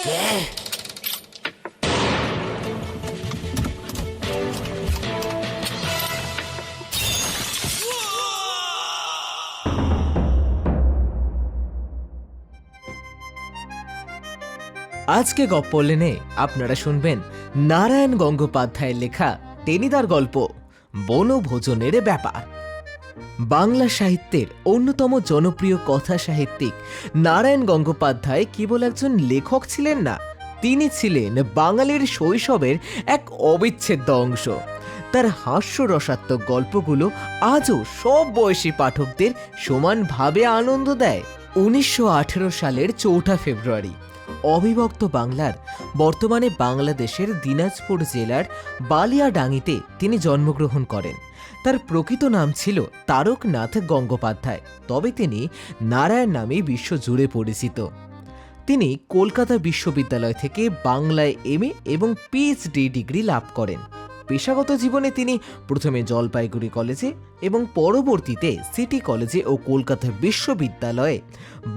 হচ্ছে। আজকে গপ্পলেনে আপনারা শুনবেন নারায়ণ গঙ্গোপাধ্যায়ের লেখা টেনিদার গল্প বনভোজনের ব্যাপার। বাংলা সাহিত্যের অন্যতম জনপ্রিয় কথা সাহিত্যিক নারায়ণ গঙ্গোপাধ্যায় কেবল একজন লেখক ছিলেন না, তিনি ছিলেন বাঙালির শৈশবের এক অবিচ্ছেদ্য অংশ। তার হাস্যরসাত্মক গল্পগুলো আজও সব বয়সী পাঠকদের সমানভাবে আনন্দ দেয়। 1918 সালের 4 ফেব্রুয়ারি অবিভক্ত বাংলার, বর্তমানে বাংলাদেশের দিনাজপুর জেলার বালিয়াডাঙ্গিতে তিনি জন্মগ্রহণ করেন। তার প্রকৃত নাম ছিল তারকনাথ গঙ্গোপাধ্যায়, তবে তিনি নারায়ণ নামে বিশ্বজুড়ে পরিচিত। তিনি কলকাতা বিশ্ববিদ্যালয় থেকে বাংলায় এমএ এবং পিএইচডি ডিগ্রি লাভ করেন। পেশাগত জীবনে তিনি প্রথমে জলপাইগুড়ি কলেজে এবং পরবর্তীতে সিটি কলেজে ও কলকাতা বিশ্ববিদ্যালয়ে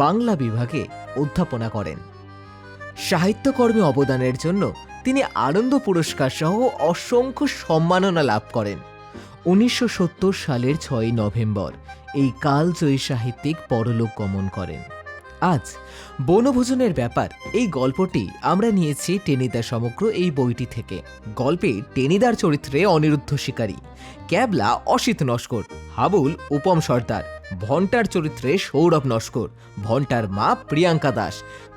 বাংলা বিভাগে অধ্যাপনা করেন। সাহিত্যকর্মে অবদানের জন্য তিনি আনন্দ পুরস্কার সহ অসংখ্য সম্মাননা লাভ করেন। 1970 সালের 6 নভেম্বর এই কালজয়ী সাহিত্যিক পরলোক গমন করেন। আজ বনভোজনের ব্যাপার এই গল্পটি আমরা নিয়েছি টেনিদা সমগ্র এই বইটি থেকে। গল্পে টেনিদার চরিত্রে অনিরুদ্ধ শিকারী, ক্যাবলা অসিত নস্কর, হাবুল উপম সর্দার, ভন্টার চরিত্রে সৌরভ নস্কর, ভন্টার মা প্রিয়াঙ্কা দাস,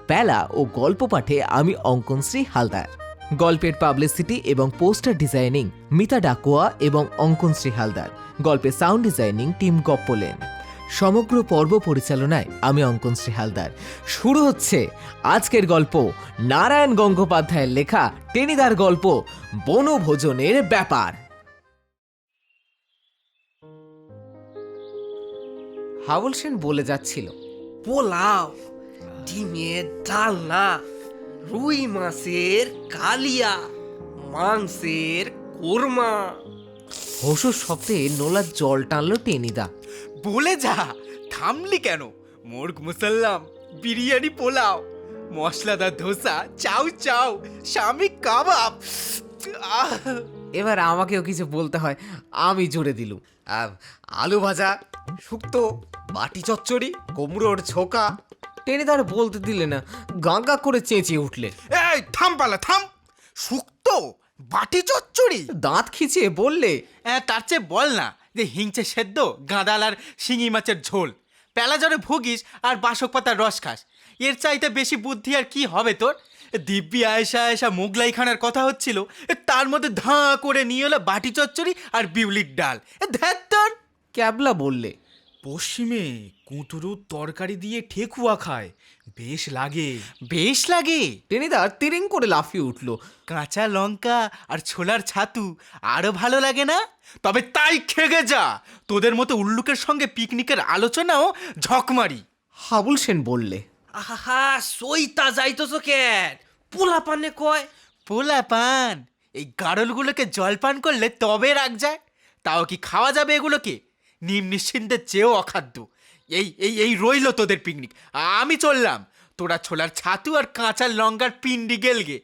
প্যালা ও গল্প পাঠে আমি অঙ্কনশ্রী হালদার। গল্পের পাবলিসিটি এবং পোস্টার ডিজাইনিং মিতা ডাকুয়া এবং অঙ্কনশ্রী হালদার। গল্পে সাউন্ড ডিজাইনিং টিম গপ্পলেন। সমগ্র পর্ব পরিচালনায় আমি অঙ্কনশ্রী হালদার। শুরু হচ্ছে আজকের গল্প নারায়ণ গঙ্গোপাধ্যায়ের লেখা টেনিদার গল্প বনভোজনের ব্যাপার। হাবুল সেন বলে যাচ্ছিল, পোলাও, ডিমের ডালনা, রুই মাছের কালিয়া, মাংসের কোরমা। হসুর শব্দে নোলার জল টানলো টেনিদা। বলে যা, থামলি কেন? মোরগ মুসাল্লাম, বিরিয়ানি পোলাও, মশলাদার ধোসা, চাউ চাউ, স্বামী কাবাব। আহ! এবার আমাকেও কিছু বলতে হয়, আমি জুড়ে দিলুম। আলু ভাজা, শুক্তো, বাটি চচ্চড়ি, কুমড়োর ছোকা। টেনিদার বলতে দিলে না, গাঁগা করে চেঁচিয়ে উঠলে। এই থাম পালা থাম! শুক্তো, বাটি চচ্চড়ি, দাঁত খিচিয়ে বললে, তার চেয়ে বল না যে হিংচে সেদ্ধ, গাঁদাল আর শিঙি মাছের ঝোল, পেলা জ্বরে ভুগিস আর বাসক পাতার রস খাস। এর চাইতে বেশি বুদ্ধি আর কি হবে তোর? দিব্যি আয়েশা আয়েশা মোগলাই খানার কথা হচ্ছিল, তার মধ্যে ধাঁ করে নিয়ে এলো বাটি চচ্চড়ি আর বিউলির ডাল। ধ্যাত তোর! ক্যাবলা বললে, পশ্চিমে কুঁতুরুর তরকারি দিয়ে ঠেকুয়া খায়, বেশ লাগে, বেশ লাগে। টেনিদা তিরিং করে লাফিয়ে উঠল। কাঁচা লঙ্কা আর ছোলার ছাতু আরো ভালো লাগে না? তবে তাই খেগে যা, তোদের মতো উল্লুকের সঙ্গে পিকনিকের আলোচনাও ঝকমারি। হাবুল সেন বললে, আহা, সইতা যাইতছ কেন? পোলা পানে কয়। পোলা পান? এই গাড়লগুলোকে জলপান করলে তবে রাগ যায়। তাও কি খাওয়া যাবে এগুলোকে? নিম নিশ্চিন্তের চেয়েও অখাদ্য। এই এই এই রইল তোদের পিকনিক, আমি চললাম। তোরা ছোলার ছাতু আর কাঁচা লঙ্কার পিন্ডি গেলগে,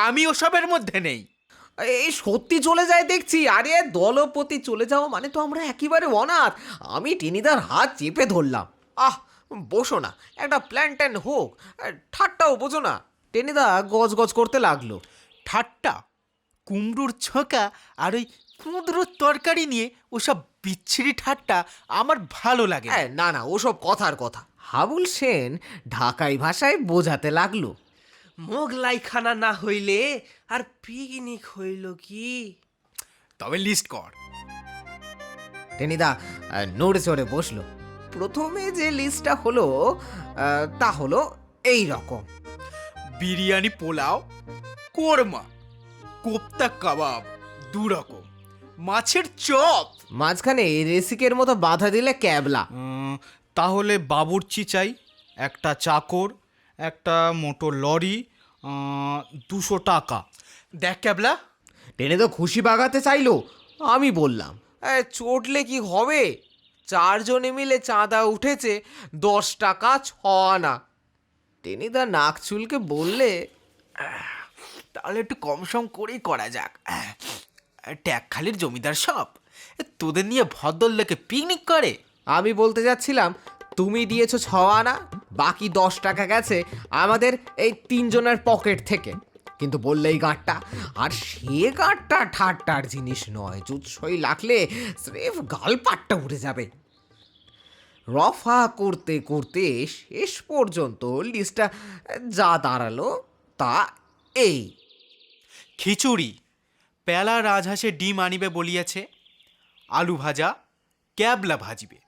আমি ওসবের মধ্যে নেই। এই সত্যি চলে যায় দেখছি। আরে দলপতি চলে যাওয়া মানে তো আমরা একেবারে অনাথ। আমি টেনিদার হাত চেপে ধরলাম। বসো না, একটা প্ল্যান ট্যান হোক, ঠাট্টাও বোঝো না। টেনিদা গজ গজ করতে লাগলো। ঠাট্টা? কুমড়োর ছোঁকা আর ওই কুঁদরোর তরকারি নিয়ে ওসব বিচ্ছিরি ঠাট্টা আমার ভালো লাগে না। না না, ওসব কথার কথা। হাবুল সেন ঢাকাই ভাষায় বোঝাতে লাগলো। মোগলাই খানা না হইলে আর পিকনিক হইল কি? তবে লিস্ট কর। টেনিদা নড়ে চড়ে বসলো। প্রথমে যে লিস্টটা হলো তা হলো এই রকম: বিরিয়ানি পোলাও, কোরমা, কোপ্তা কাবাব 2 রকম, মাছের চপ। মাঝখানে রেসিকের মতো বাধা দিলে ক্যাবলা। তাহলে বাবুর্চি চাই, একটা চাকর, একটা মোটর লরি, 200 টাকা। দেখ ক্যাবলা, টেনে তো খুশি বাগাতে চাইলো। আমি বললাম, চটলে কি হবে? 4 জনে মিলে চাঁদা উঠেছে 10 টাকা 6 আনা। টেনিদা নাক চুলকে বললে, তাহলে একটু কম সম করেই করা যাক। ট্যাগখালির জমিদার সব তোদের নিয়ে ভদ্রলোকে পিকনিক করে। আমি বলতে যাচ্ছিলাম, তুমি দিয়েছো 6 আনা, বাকি 10 টাকা গেছে আমাদের এই 3 জনের পকেট থেকে। কিন্তু বললেই গাঁটটা, আর সে গাঁটটা ঠাট্টার জিনিস নয়, জুৎসই লাগলে স্রেফ গালপাটটা উঠে যাবে। রফা করতে করতে শেষ পর্যন্ত লিস্টটা যা দাঁড়ালো তা এই: খিচুড়ি, পেলা রাজহাঁসের ডিম আনিবে বলিয়াছে, আলু ভাজা, ক্যাবলা ভাজিবে,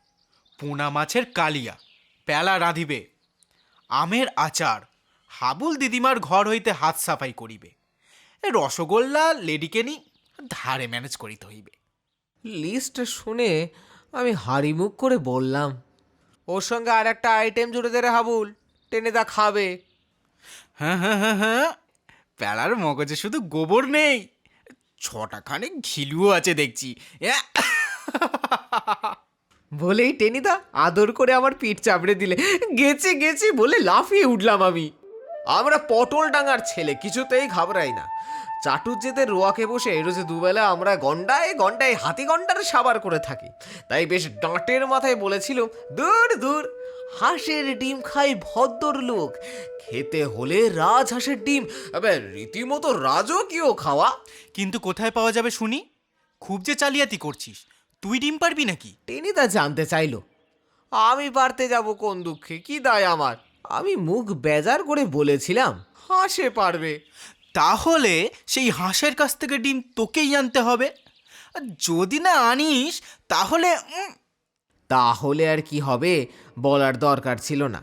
পোনা মাছের কালিয়া, পেলা রাঁধিবে, আমের আচার, হাবুল দিদিমার ঘর হইতে হাত সাফাই করিবে, রসগোল্লা লেডিকেনি ধারে ম্যানেজ করিতে হইবে। লিস্ট শুনে আমি হাড়িমুখ করে বললাম, ওর সঙ্গে আর একটা আইটেম জুড়ে দে রে হাবুল, টেনেদা খাবে। হ্যাঁ হ্যাঁ হ্যাঁ হ্যাঁ, পেলার মগজে শুধু গোবর নেই, 6টা খানিক ঘিলুও আছে দেখছি। বলেই টেনিদা আদর করে আমার পিঠ চাপড়ে দিলে। গেছি গেছি বলে লাফিয়ে উঠলাম আমি। আমরা পটল ডাঙার ছেলে, কিছুতেই ঘাবড়াই না। চাটুজ্জেদের রোয়াকে বসে রোজে দুবেলা আমরা গন্ডায় গন্ডায় হাতি গন্ডার সাবার করে থাকি। তাই বেশ ডাঁটের মাথায় বলেছিল, দূর দূর, হাঁসের ডিম খাই ভদ্র লোক, খেতে হলে রাজহাঁসের ডিম, রীতিমতো রাজকীয় খাওয়া। কিন্তু কোথায় পাওয়া যাবে শুনি? খুব যে জালিয়াতি করছিস, তুই ডিম পারবি নাকি? টেনিদা জানতে চাইলো। আমি পারতে যাব কোন দুঃখে, কি দায় আমার? আমি মুখ বেজার করে বলেছিলাম, হাঁসে পারবে। তাহলে সেই হাঁসের কাছ থেকে ডিম তোকেই আনতে হবে। আর যদি না আনিস তাহলে তাহলে আর কি হবে বলার দরকার ছিল না।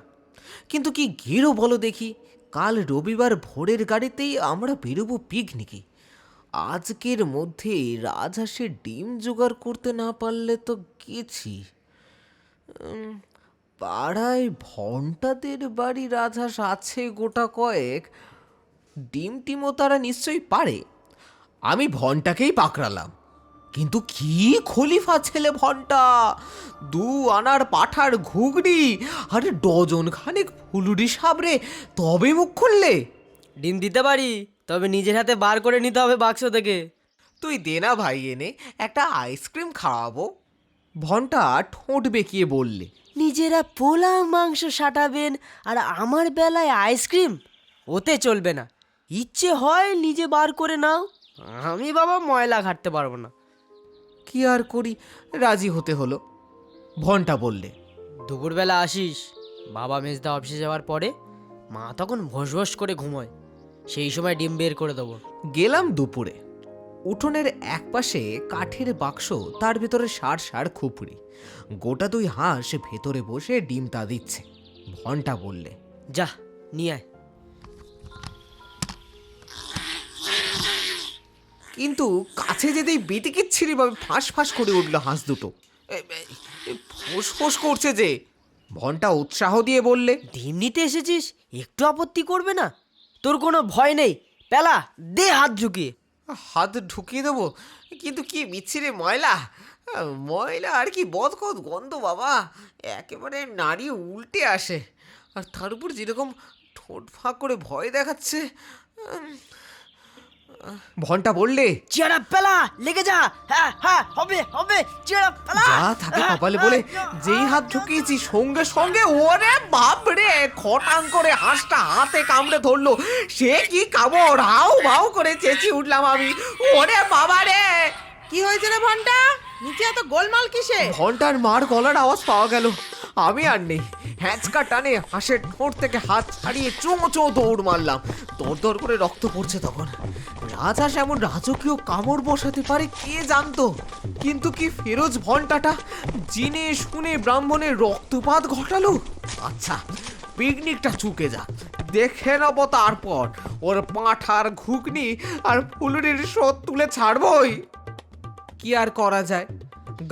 কিন্তু কি গেরো বলো দেখি, কাল রবিবার ভোরের গাড়িতেই আমরা বেরোবো পিকনিকে। আজকের মধ্যে রাজহাঁসের ডিম জোগাড় করতে না পারলে তো গেছি। পাড়ায় ভন্টাদের বাড়ি রাজহাঁস আছে গোটা কয়েক, ডিম টিমও তারা নিশ্চয়ই পারে। আমি ভনটাকেই পাকড়ালাম। কিন্তু কি খলিফা ছেলে ভনটা! 2 আনার পাঠার ঘুগনি আর ডজন খানেক ফুলুরি সাবরে, তবে মুখ খুললে। ডিম দিতে পারি, তবে নিজের হাতে বার করে নিতে হবে বাক্স থেকে। তুই দে না ভাই, এনে একটা আইসক্রিম খাওয়াবো। ভনটা ঠোঁট বেঁকিয়ে বললে। নিজেরা পোলাও মাংস সাটাবেন আর আমার বেলায় আইসক্রিম? ওতে চলবে না, ইচ্ছে হয় নিজে বার করে নাও, আমি বাবা ময়লা ঘাটতে পারবো না। কি আর করি, রাজি হতে হলো। ভনটা বললে, দুপুরবেলা আসিস, বাবা মেজদা অফিসে যাওয়ার পরে, মা তখন ভোস ভোস করে ঘুমোয়, সেই সময় ডিম বের করে দেবো। গেলাম দুপুরে। উঠোনের একপাশে কাঠের বাক্স, তার ভেতরে সার সার খুপড়ি, গোটা 2 হাঁস ভেতরে বসে ডিম তা দিচ্ছে। ভনটা বললে, যা নিয়ে আয়। কিন্তু কাছে যেতেই বেটিকিচ্ছিরি ভাবে ফাঁস ফাঁস করে উঠলো হাঁস দুটো। ফোঁস ফোঁস করছে যে। ভনটা উৎসাহ দিয়ে বললে, ডিম নিতে এসেছিস, একটু আপত্তি করবে না? তোর কোনো ভয় নেই, পেলা দে হাত ঢুকিয়ে। হাত ঢুকিয়ে দেবো, কিন্তু কি বিচ্ছিরে ময়লা, ময়লা আর কি বদকত গন্ধ বাবা, একেবারে নাড়িয়ে উল্টে আসে। আর তার উপর যেরকম ঠোঁট ফাঁক করে ভয় দেখাচ্ছে। ভনটা বললে, চেরা পেলা লেগে যা, হ্যাঁ হ্যাঁ হবে হবে, চেরা পেলা। যা থাকে কপালে বলে যেই হাত ঢুকিয়েছি সঙ্গে সঙ্গে ওরে বাপ রে, খটাং করে হাঁসটা হাতে কামড়ে ধরলো। সে কি কামড়, হাউ ভাউ করে চেঁচিয়ে উঠলাম আমি, ওরে বাবা রে! কি হয়েছে রে ভন্টা? নিচে এত গোলমাল কিসে? ঘন্টার মার গলার আওয়াজ পাওয়া গেল। আমি আর নেই, হ্যাঁচকা টানে হাঁসের ঠোঁট থেকে হাত ছাড়িয়ে চোঁ দৌড় মারলাম। দর দর করে রক্ত পড়ছে তখন। রাজহাঁস এমন রাজকীয় কামড় বসাতে পারে কে জানতো? কিন্তু কি ফেরোজ ভন্টাটা জেনে শুনে ব্রাহ্মণের রক্তপাত ঘটালো? আচ্ছা, পিকনিকটা চুকে যা, দেখে নেব তারপর ওর পাঁঠার ঘুগনি আর ফুলুরির শোধ তুলে ছাড়বই। কি আর করা যায়,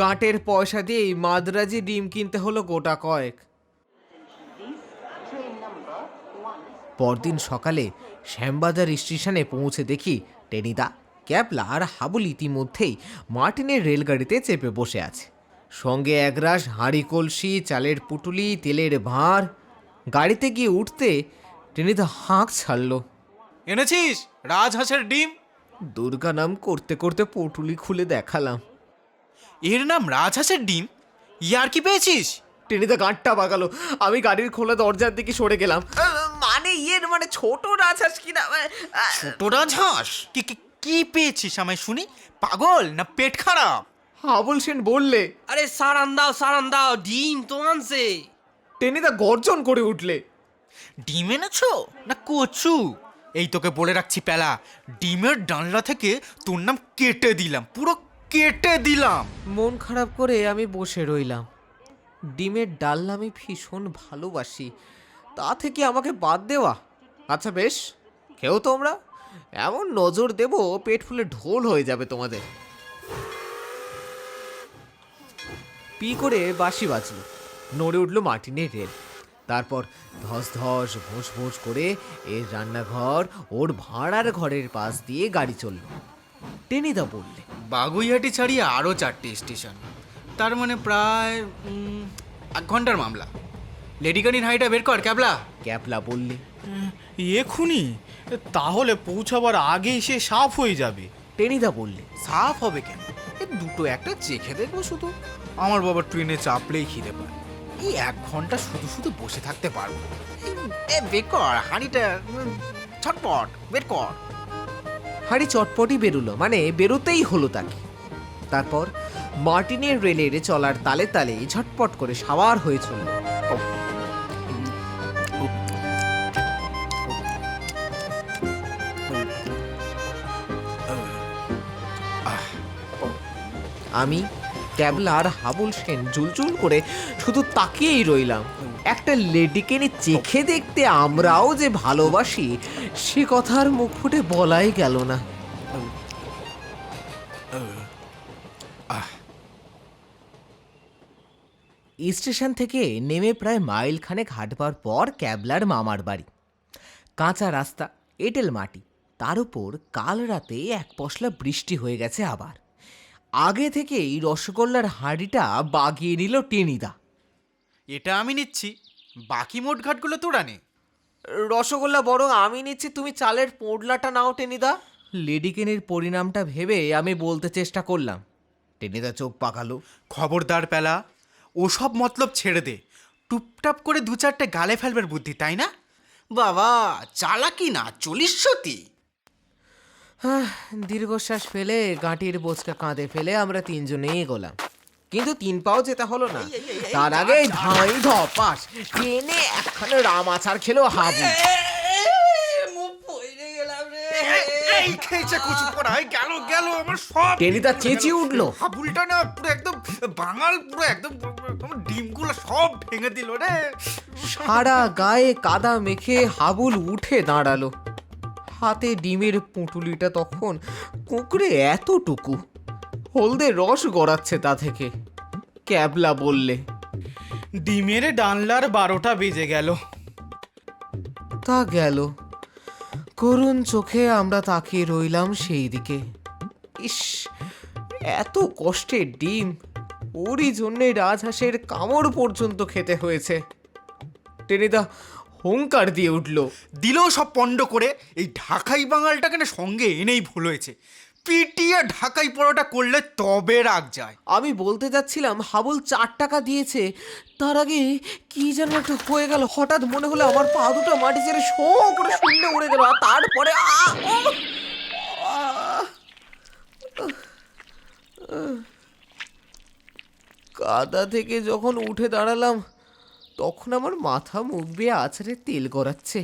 গাঁটের পয়সা দিয়েই মাদ্রাজি ডিম কিনতে হলো গোটা কয়েক। পরদিন সকালে শ্যামবাজার স্টেশনে পৌঁছে দেখি টেনিদা, ক্যাপলা আর হাবুল ইতিমধ্যেই মার্টিনের রেলগাড়িতে চেপে বসে আছে। সঙ্গে একরাশ হাঁড়ি কলসি, চালের পুটুলি, তেলের ভাঁড়। গাড়িতে গিয়ে উঠতে টেনিদা হাঁক ছাড়ল। এনেছিস রাজহাঁসের ডিম? দুর্গা নাম করতে করতে পটুলি খুলে দেখালাম। এর নাম রাজহাঁসের ডিম? ইয়ার কি পেয়েছিস? টেনিদা গাঁটটা বাগালো। আমি গাড়ির খোলা দরজার দিকে সরে গেলাম। মানে ছোট রাজহাঁস কিনা। ছোট রাজহাঁস? কি পেয়েছিস আমায় শুনি? পাগল না পেট খারাপ? হাবুল সেন বললে। আরে সারান দাও ডিম তো আনছে। টেনিদা গর্জন করে উঠলে। ডিম এনেছো না কচু? এই তোকে বলে রাখছি প্যালা, ডিমের ডানলা থেকে তোর নাম কেটে দিলাম, পুরো কেটে দিলাম। মন খারাপ করে আমি বসে রইলাম। ডিমের ডাল আমি ভীষণ ভালোবাসি, তা থেকে আমাকে বাদ দেওয়া। আচ্ছা বেশ, খেও তোমরা। এমন নজর দেব পেট ফুলে ঢোল হয়ে যাবে তোমাদের। পি করে বাঁশি বাজলো, নড়ে উঠলো মার্টিনের রেল। তারপর ধস ধস ভোঁস ভোঁস করে এর রান্নাঘর ওর ভাড়ার ঘরের পাশ দিয়ে গাড়ি চলল। টেনিদা বললে, বাগুইহাটি ছাড়িয়ে আরও 4টে স্টেশন, তার মানে প্রায় 1 ঘন্টার মামলা। লেডিকানির হাইটা বের কর ক্যাবলা। ক্যাপলা বললে। এখুনি? তাহলে পৌঁছাবার আগেই সে সাফ হয়ে যাবে। টেনিদা বললে, সাফ হবে কেন? দুটো একটা চেখে দেখবো শুধু। আমার বাবা ট্রেনে চাপলেই খিদে পায়, এই 1 ঘন্টা শুধু শুধু বসে থাকতে পারবো। বের কর হাঁড়িটা, ছটপট বের কর। হাঁড়ি চটপটি বেরুলো, মানে বেরোতেই হলো তাকে। তারপর মার্টিনের রেলের চলার তালে তালে ঝটপট করে সাওয়ার হয়ে চলল। আমি, ক্যাবলা আর হাবুল সেন জুলজুল করে শুধু তাকিয়েই রইলাম। একটা লেডিকে নিয়ে চেখে দেখতে আমরাও যে ভালোবাসি সে কথার মুখ ফুটে বলাই গেল না। স্টেশন থেকে নেমে প্রায় মাইল খানেক হাঁটবার পর ক্যাবলার মামার বাড়ি। কাঁচা রাস্তা, এঁটেল মাটি, তার উপর কাল রাতে এক পশলা বৃষ্টি হয়ে গেছে আবার। আগে থেকেই রসগোল্লার হাঁড়িটা বাগিয়ে নিল টেনিদা। এটা আমি নিচ্ছি, বাকি মোটঘাটগুলো তোরা নে। রসগোল্লা বরং আমি নিচ্ছি, তুমি চালের পোডলাটা নাও টেনিদা। লেডিকেনের পরিণামটা ভেবে আমি বলতে চেষ্টা করলাম। টেনিদা চোখ পাকালো। খবরদার প্যালা, ওসব মতলব ছেড়ে দে। টুপটাপ করে 2-4টে গালে ফেলবার বুদ্ধি, তাই না? বাবা চালাকি না, 40 দীর্ঘশ্বাস ফেলে গাঁটির বোঝকা কাঁধে ফেলে আমরা তিনজনেই এগোলাম, কিন্তু 3 পাও যেতে হলো না। তার আগে ধাই ধপাস ট্রেনে একখানে রাম আচার খেলো হাবু। এই খেয়েছে কুচু পড়ায়, গেল আমার সব। টেনিদা চেঁচিয়ে উঠলো। হাবুলটা না পুরো একদম বাঙাল, পুরো একদম ডিমগুলো সব ভেঙে দিল রে। সারা গায়ে কাদা মেখে হাবুল উঠে দাঁড়ালো। হাতে ডিমের পুঁটুলিটা তখন কুঁকড়ে এতটুকু, হলদে রস গড়াচ্ছে তা থেকে। ক্যাবলা বললে, ডিমের ডানলার 12টা বেজে গেল। তা গেল। করুণ চোখে আমরা তাকিয়ে রইলাম সেই দিকে। ইস, এত কষ্টের ডিম, ওরই জন্যে রাজহাঁসের কামড় পর্যন্ত খেতে হয়েছে। টেনিদা হুঙ্কার দিয়ে উঠল। দিলেও সব পণ্ড করে, এই ঢাকাই বাঙালটাকে না সঙ্গে এনেই ভুল হয়েছে। পিটিয়ে ঢাকাই পরোটা করলে তবে রাগ যায়। আমি বলতে যাচ্ছিলাম হাবুল 4 টাকা দিয়েছে, তার আগে কি যেন একটা হয়ে গেল। হঠাৎ মনে হলো আমার পা দুটো মাটি ছেড়ে শো করে শূন্য উড়ে গেল। আর তারপরে কাদা থেকে যখন উঠে দাঁড়ালাম তখন আমার মাথা মুখ বেয়ে আছাড়ে তেল গড়াচ্ছে।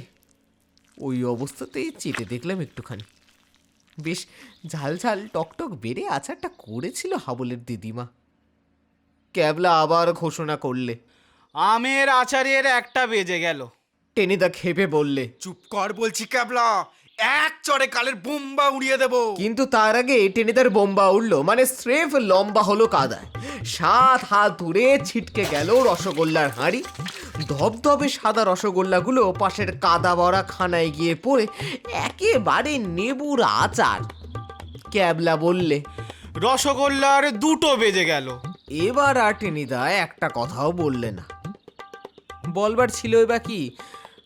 ওই অবস্থাতেই চেটে দেখলাম একটুখানি। বেশ ঝাল ঝাল টকটক বেড়ে আচারটা করেছিল হাবুলের দিদিমা। ক্যাবলা আবার ঘোষণা করলে, আমের আচারের 1টা বেজে গেল। টেনিদা খেপে বললে, চুপ কর বলছি ক্যাবলা, এক চড়ে কালের বোম্বা উড়িয়ে দেবো। কিন্তু তার আগে টেনিদার বোম্বা উঠল, মানে স্রেফ লম্বা হলো কাদায়। 7 হাত দূরে ছিটকে গেল রসগোল্লার হাঁড়ি। ধবধবে সাদা রসগোল্লাগুলো পাশের কাদা ভরা খানায় গিয়ে পড়ে একেবারে নেবুর আচার। ক্যাবলা বললে, রসগোল্লার 2টো বেজে গেল। এবার আর টেনিদা একটা কথাও বললে না। বলবার ছিল বা কি,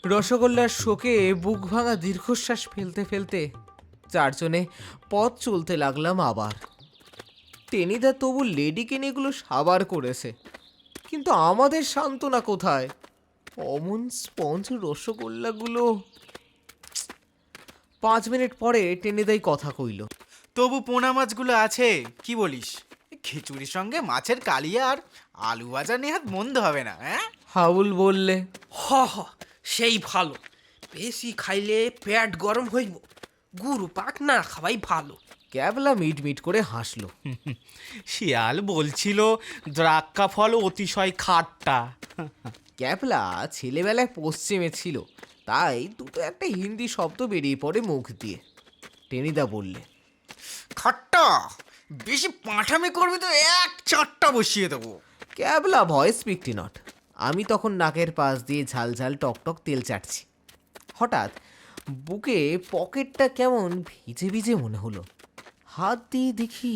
রসগোল্লার শোকে বুক ভাঙা দীর্ঘশ্বাস ফেলতে ফেলতে চারজনে পথ চলতে লাগলাম আবার। টেনিদা তবু লেডিকে নিয়ে এগুলো সাবার করেছে, কিন্তু আমাদের সান্ত্বনা কোথায়? অমন স্পঞ্জ রসগোল্লাগুলো। 5 মিনিট পরে টেনিদাই কথা কইল। তবু পোনা মাছগুলো আছে, কি বলিস? খিচুড়ির সঙ্গে মাছের কালিয়া আর আলু ভাজা নেহাত মন্দ হবে না, হ্যাঁ? হাবুল বললে, হ হ সেই ভালো, বেশি খাইলে পেট গরম হইব, গুরু পাক না খাওয়াই ভালো। ক্যাবলা মিট মিট করে হাসলো। শিয়াল বলছিল দ্রাক্ষা ফল অতিশয় খাট্টা। ক্যাবলা ছেলেবেলায় পশ্চিমে ছিল, তাই দুটো একটা হিন্দি শব্দ বেরিয়ে পড়ে মুখ দিয়ে। টেনিদা বললে, খাট্টা বেশি পাঁঠামি করবি তো এক চারটা বসিয়ে দেবো। ক্যাবলা ভয়েস স্পিকটি নট। আমি তখন নাকের পাশ দিয়ে ঝাল ঝাল টকটক তেল চাটছি। হঠাৎ বুকে পকেটটা কেমন ভিজে ভিজে মনে হলো। হাত দিয়ে দেখি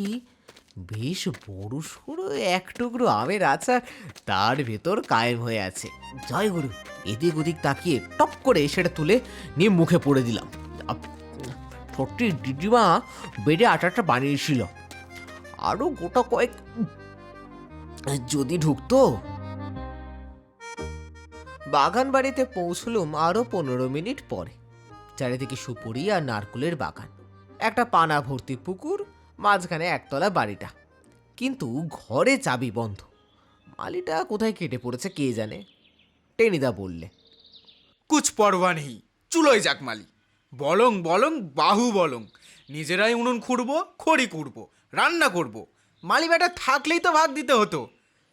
বেশ বড় সড়ো এক টুকরো আমের আচার তার ভেতর কায়েম হয়ে আছে। জয় গুরু! এদিক ওদিক তাকিয়ে টপ করে সেটা তুলে নিয়ে মুখে পড়ে দিলাম। সত্যি দিদিমা বেডে আটাটা বানিয়েছিল, আরো গোটা কয়েক যদি ঢুকতো। বাগান বাড়িতে পৌঁছলুম আরো 15 মিনিট পরে। চারিদিকে সুপুরি আর নারকুলের বাগান, একটা পানা ভর্তি পুকুর, মাঝখানে একতলা বাড়িটা, কিন্তু ঘরে চাবি বন্ধ। মালিটা কোথায় কেটে পড়েছে কে জানে। টেনিদা বললে, কুছ পরোয়া নেই, চুলোয় যাক মালি। বলং বলং বাহু বলং, নিজেরাই উনুন খুঁড়বো, খড়ি কুড়বো, রান্না করবো। মালি বেটা থাকলেই তো ভাগ দিতে হতো।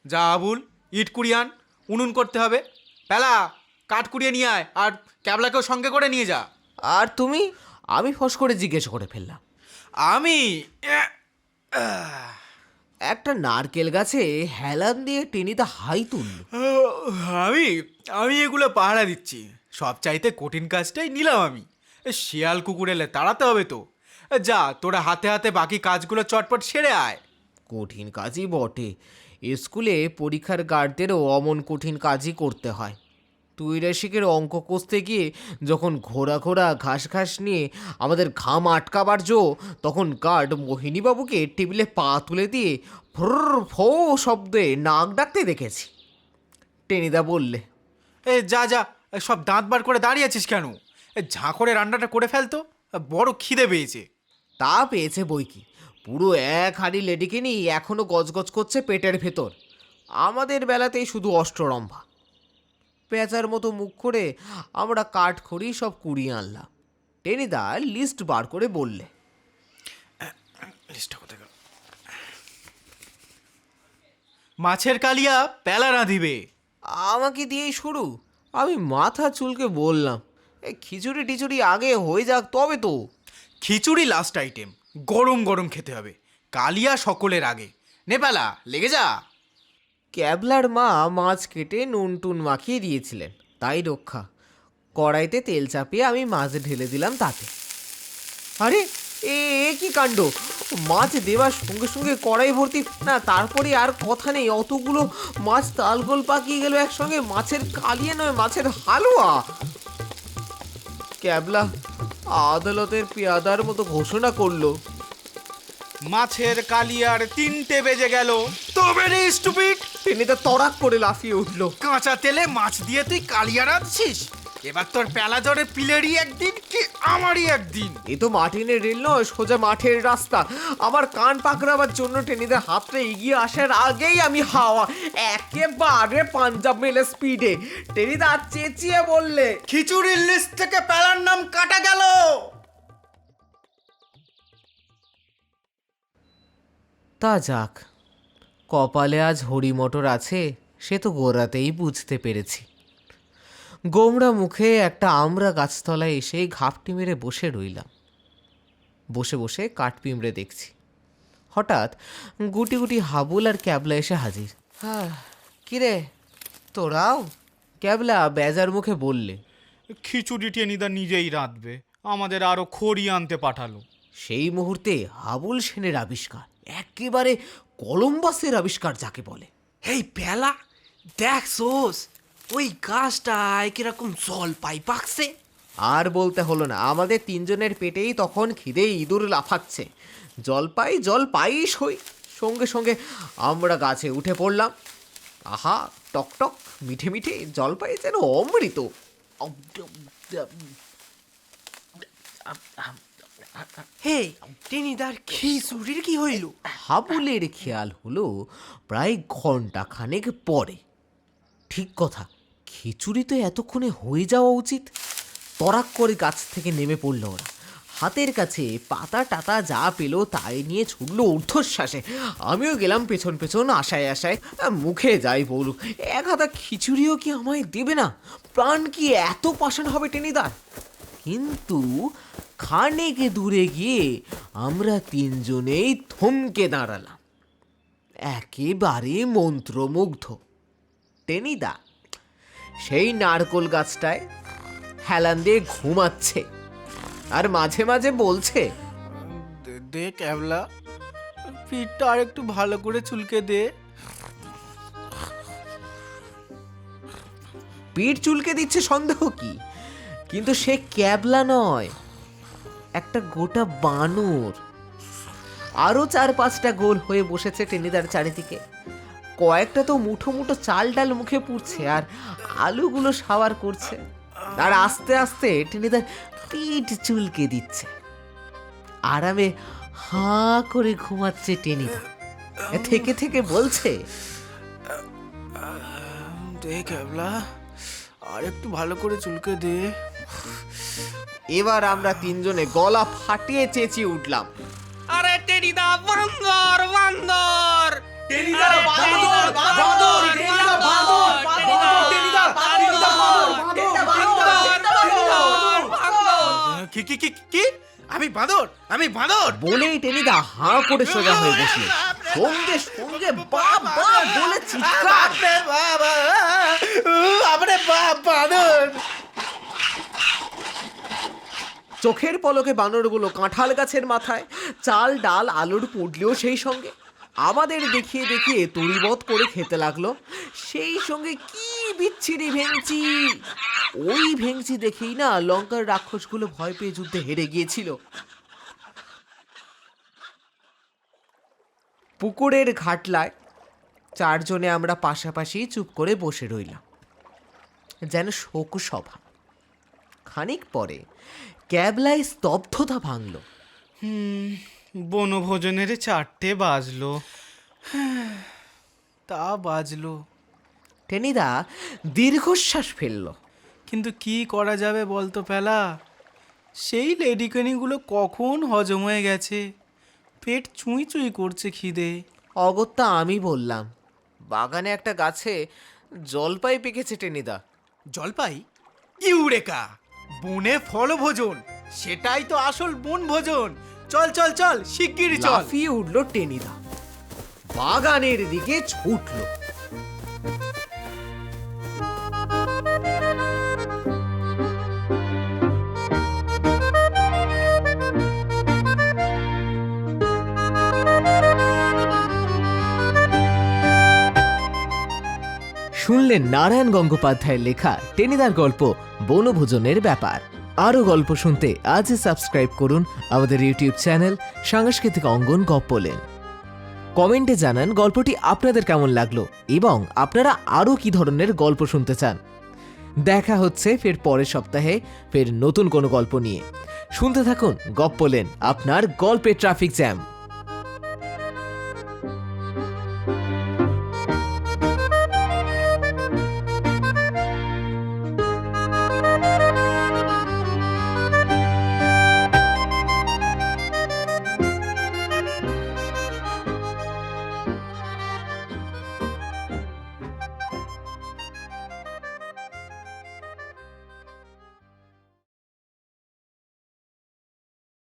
যা আবুল, ইট কুড়িয়ান, উনুন করতে হবে। পেলা কাঠ কুড়িয়ে নিয়ে আয়, আর ক্যাবলাকেও সঙ্গে করে নিয়ে যা। আর তুমি? আমি ফস করে জিজ্ঞেস করে ফেললাম। আমি একটা নারকেল গাছে হেলান দিয়ে টেনিদা হাই তুলল। আমি আমি এগুলো পাহারা দিচ্ছি। সব চাইতে কঠিন কাজটাই নিলাম আমি। শিয়াল কুকুর এলে তাড়াতে হবে তো। যা, তোরা হাতে হাতে বাকি কাজগুলো চটপট সেরে আয়। কঠিন কাজই বটে, স্কুলে পরীক্ষার গার্ডদেরও অমন কঠিন কাজই করতে হয়। তুইরাশিকের অঙ্ক কষতে গিয়ে যখন ঘোড়া ঘোড়া ঘাস ঘাস নিয়ে আমাদের ঘাম আটকাবার জো, তখন গার্ড মোহিনীবাবুকে টেবিলে পা তুলে দিয়ে ফ্রর ফো শব্দে নাক ডাকতে দেখেছি। টেনিদা বললে, এ যা যা, সব দাঁত বার করে দাঁড়িয়ে আছিস কেন? ঝাঁ করে রান্নাটা করে ফেলতো, বড় খিদে পেয়েছে। তা পেয়েছে বই কি, পুরো এক হাঁড়ি লেডিকে নিয়ে এখনো গজগজ করছে পেটের ভেতর। আমাদের বেলাতেই শুধু অষ্টরম্ভা। পেঁচার মতো মুখ করে আমরা কাঠ খড়ি সব কুড়িয়ে আনলাম। টেনিদা লিস্ট বার করে বললে, মাছের কালিয়া পেলা রাঁধিবে। আমাকে দিয়েই শুরু। আমি মাথা চুলকে বললাম, এই খিচুড়ি টিচুড়ি আগে হয়ে যাক তবে তো। খিচুড়ি লাস্ট আইটেম, গরম গরম খেতে হবে। কালিয়া সকলের আগে। নে পেলা, লেগে যা। ক্যাবলার মা মাছ কেটে নুন টুন মাখিয়ে দিয়েছিলেন, তাই রক্ষা। কড়াইতে তেল চাপিয়ে আমি মাছ ঢেলে দিলাম তাতে। আরে এ এ কি কাণ্ড! মাছ দেবার সঙ্গে সঙ্গে কড়াই ভর্তি না, তারপরে আর কথা নেই, অতগুলো মাছ তালগোল পাকিয়ে গেল একসঙ্গে। মাছের কালিয়া নয়, মাছের হালুয়া। ক্যাবলা আদালতের পেয়াদার মতো ঘোষণা করলো, মাছের কালিয়ার 3টে বেজে গেল। তবে রে স্টুপিড, টেনিদা তড়াক করে লাফিয়ে উঠলো। কাঁচা তেলে মাছ দিয়ে তুই কালিয়া রাঁধছিস? এবার তোর পেলা জ্বরে পিলেরই একদিন কি আমারই একদিন। এ তো মাটিনের রেল নয়, সোজা মাঠের রাস্তা। আমার কান পাকড়াবার জন্য টেনিদা হাতটা এগিয়ে আসার আগেই আমি হাওয়া একেবারে পাঞ্জাব মেলে স্পিডে। টেনিদা চেঁচিয়ে বললে, খিচুড়ির লিস্ট থেকে পেলার নাম কাটা গেল। তা যাক, কপালে আজ হরি মটর আছে সে তো গোড়াতেই বুঝতে পেরেছি। গোমড়া মুখে একটা আমড়া গাছতলায় এসে ঘাপটি মেরে বসে রইলাম। বসে বসে কাঠ পিঁমড়ে দেখছি। হঠাৎ গুটি গুটি হাবুল আর ক্যাবলা এসে হাজির। কিরে তোরাও? ক্যাবলা বেজার মুখে বললে। খিচুড়ি টেনিদা নিজেই রাঁধবে, আমাদের আরো খড়ি আনতে পাঠালো। সেই মুহূর্তে হাবুল সেনের আবিষ্কার, একেবারে কলম্বাসের আবিষ্কার যাকে বলে। এই পেলা দেখ সোস, ওই গাছটায় কিরকম জলপাই পাকছে। আর বলতে হলো না, আমাদের তিনজনের পেটেই তখন খিদে ইঁদুর লাফাচ্ছে। জলপাই জলপাই সই, সঙ্গে সঙ্গে আমরা গাছে উঠে পড়লাম। আহা, টক টক মিঠে মিঠে জলপাই যেন অমৃত। হে টেনিদার খিচুড়ির কি হইল? হাবুলের খেয়াল হলো প্রায় ঘন্টাখানেক পরে। ঠিক কথা, খিচুড়ি তো এতক্ষণে হয়ে যাওয়া উচিত। তরাক করে গাছ থেকে নেমে পড়ল ওরা। হাতের কাছে পাতা টাতা যা পেল তাই নিয়ে ছুটল ঊর্ধ্বশ্বাসে। আমিও গেলাম পেছন পেছন, আশায় আশায়। মুখে যাই বলুক, এক হাতা খিচুড়িও কি আমায় দেবে না? প্রাণ কি এত পাষাণ হবে টেনিদার? কিন্তু খানেক দূরে গিয়ে আমরা তিনজনেই থমকে দাঁড়ালাম, একেবারে মন্ত্রমুগ্ধ। টেনিদা সেই নারকোল গাছটায় হেলান দিয়ে ঘুমাচ্ছে আর মাঝে মাঝে বলছে, দে ক্যাবলা, পিঠটা আর একটু ভালো করে চুলকে দে। পিঠ চুলকে দিচ্ছে সন্দেহ কি, কিন্তু সে ক্যাবলা নয়, একটা গোটা বানর। আরো 4-5টা গোল হয়ে বসেছে টেনিদার চারিদিকে। কয়েকটা তো মুঠো মুঠো চাল ডাল মুখে পুড়ছে আর আলুগুলো সাওয়ার করছে। আর আস্তে আস্তে টেনিদার পিঠ চুলকে দিচ্ছে। আরামে হাঁ করে ঘুমাচ্ছে টেনিদা। থেকে থেকে বলছে, দে ক্যাবলা, আর একটু ভালো করে চুলকে দে। এবার আমরা তিনজনে গলা ফাটিয়ে চেঁচিয়ে উঠলাম, আরে টেনিদা বান্দর বান্দর! কি কি কি কি? আমি বাঁদর, আমি বাঁদর! বলেই টেনিদা হাঁ করে সোজা হয়ে বসলো। সঙ্গে সঙ্গে বাবা বলে চিৎকার। বাঁদর! চোখের পলকে বানরগুলো কাঁঠাল গাছের মাথায়, চাল ডাল আলুর পুডলিও সেই সঙ্গে। আমাদের দেখিয়ে দেখিয়ে তরিবত করে খেতে লাগলো। সেই সঙ্গে কি বিচ্ছিরি ভেঙচি! ওই ভেঙচি দেখেই না লঙ্কার রাক্ষসগুলো ভয় পেয়ে যুদ্ধে হেরে গিয়েছিল। পুকুরের ঘাটলায় চারজনে আমরা পাশাপাশি চুপ করে বসে রইলাম, যেন শোক সভা। খানিক পরে ক্যাবলায় স্তব্ধতা ভাঙল। বনভোজনের 4টে বাজলো। তা বাজলো, টেনিদা দীর্ঘশ্বাস ফেলল। কিন্তু কি করা যাবে বলতো পেলা? সেই লেডিকেনিগুলো কখন হজম হয়ে গেছে, পেট চুঁই চুঁই করছে খিদে। অগত্যা আমি বললাম, বাগানে একটা গাছে জলপাই পেকেছে টেনিদা। জলপাই? ইউরেকা! বনে ফলভোজন, সেটাই তো আসল বনভোজন। চল চল চল, শিগগিরই চল। লাফিয়ে উঠল টেনিদা, বাগানের দিকে ছুটল। শুনলেন নারায়ণ গঙ্গোপাধ্যায়ের লেখা টেনিদার গল্প বনভোজনের ব্যাপার। আরও গল্প শুনতে আজই সাবস্ক্রাইব করুন আমাদের ইউটিউব চ্যানেল সাংস্কৃতিক অঙ্গন গপ্পলেন। কমেন্টে জানান গল্পটি আপনাদের কেমন লাগলো এবং আপনারা আরও কি ধরনের গল্প শুনতে চান। দেখা হচ্ছে ফের পরের সপ্তাহে ফের নতুন কোনো গল্প নিয়ে। শুনতে থাকুন গপ্পলেন, আপনার গল্পের ট্রাফিক জ্যাম।